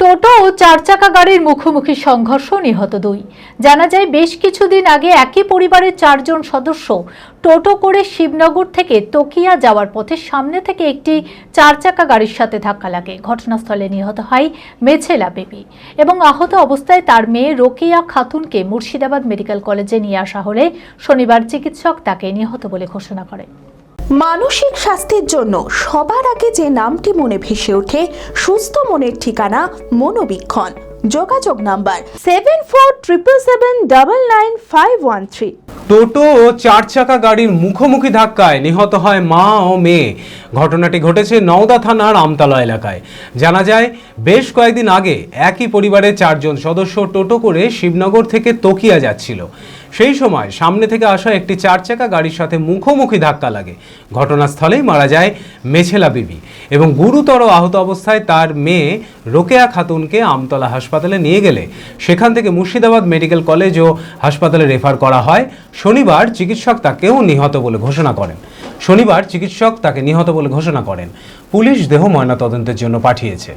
টোটো ও চার চাকা গাড়ির মুখোমুখি সংঘর্ষ, নিহত দুই। জানা যায়, বেশ কিছুদিন আগে একই পরিবারের 4 জন সদস্য টোটো করে শিবনগর থেকে তকিয়া যাওয়ার পথে সামনে থেকে একটি 4 চাকা গাড়ির সাথে ধাক্কা লাগে। ঘটনাস্থলে নিহত হয় মেছেলা বিবি এবং আহত অবস্থায় তার মেয়ে রোকেয়া খাতুনকে মুর্শিদাবাদ মেডিকেল কলেজে নিয়ে আসা হলে শনিবার চিকিৎসক তাকে নিহত বলে ঘোষণা করেন। মানসিক স্বাস্থ্যের জন্য সবার আগে যে নামটি মনে ভেসে ওঠে, সুস্থ মনের ঠিকানা মনোবীক্ষণ। যোগাযোগ নাম্বার 7477799513। টোটো ও 4 চাকা গাড়ির মুখোমুখি ধাক্কায় নিহত হয় মা ও মেয়ে। ঘটনাটি ঘটেছে নওদা থানার আমতলা এলাকায়। জানা যায়, বেশ কয়েকদিন আগে একই পরিবারের 4 জন সদস্য টোটো করে শিবনগর থেকে তকিয়া যাচ্ছিল। সেই সময় সামনে থেকে আসা একটি 4 চাকা গাড়ির সাথে মুখোমুখি ধাক্কা লাগে। ঘটনাস্থলেই মারা যায় মেছেলা বিবি এবং গুরুতর আহত অবস্থায় তার মেয়ে রোকেয়া খাতুনকে আমতলা হাসপাতালে নিয়ে গেলে সেখান থেকে মুর্শিদাবাদ মেডিকেল কলেজ ও হাসপাতালে রেফার করা হয়। শনিবার চিকিৎসক তাকেও নিহত বলে ঘোষণা করেন। পুলিশ দেহ ময়নাতদন্তের জন্য পাঠিয়েছে।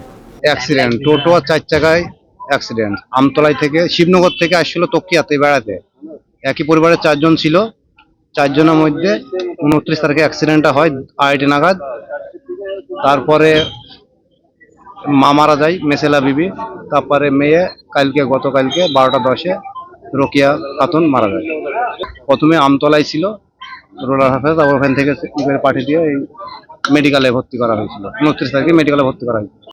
অ্যাক্সিডেন্ট, টোটো আর 4 চাকায় অ্যাক্সিডেন্ট। আমতলাই থেকে শিবনগর থেকে আসছিল তকিয়াতে বেড়াতে। একই পরিবারের 4 জন ছিল। 4 জনের মধ্যে 29 তারিখে অ্যাক্সিডেন্টটা হয় 2:30 নাগাদ। তারপরে মা মারা যায় মেছেলা বিবি, তারপরে মেয়ে গতকালকে 12:10 রোকেয়া খাতুন মারা যায়। প্রথমে আমতলায় ছিল রোলার হাসপাতাল, তারপর ওখান থেকে পাঠিয়ে দিয়ে এই মেডিকেলে ভর্তি করা হয়েছিল। 29 তারিখে মেডিকেলে ভর্তি করা হয়েছিল।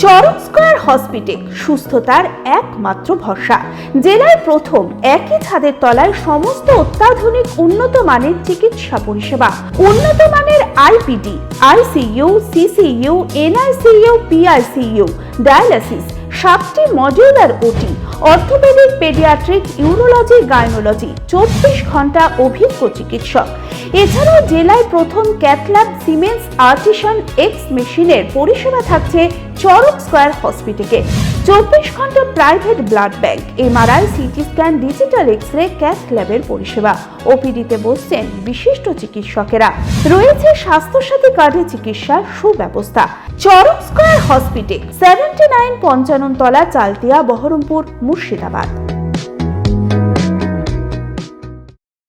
চরক স্কয়ার হসপিটাল সুস্থতার একমাত্র ভরসা। জেলায় প্রথম একই ছাদের তলায় সমস্ত অত্যাধুনিক উন্নত মানের চিকিৎসা পরিষেবা, উন্নত মানের IPD, ICU, CCU, NICU, PICU, dialysis, 7টি modular OT, orthopaedic, paediatric, urology, gynaecology, 24 ঘন্টা অভিজ্ঞ চিকিৎসক। এছাড়াও জেলায় প্রথম ক্যাথল্যাব, সিমেন্স, আর্টিসান, এক্স মেশিনের পরিষেবা থাকছে চরক স্কয়ার হসপিটালে। 24 ঘন্টা private blood bank, MRI, CT scan, digital X-ray, cath ল্যাবের পরিষেবা। ওপিডিতে বসছেন বিশিষ্ট চিকিৎসকেরা। রয়েছে স্বাস্থ্যসাথী কার্ডে চিকিৎসার সুব্যবস্থা। চরক স্কয়ার হসপিটাল, 79 পঞ্চানন তলা, চালতিয়া, বহরমপুর, মুর্শিদাবাদ।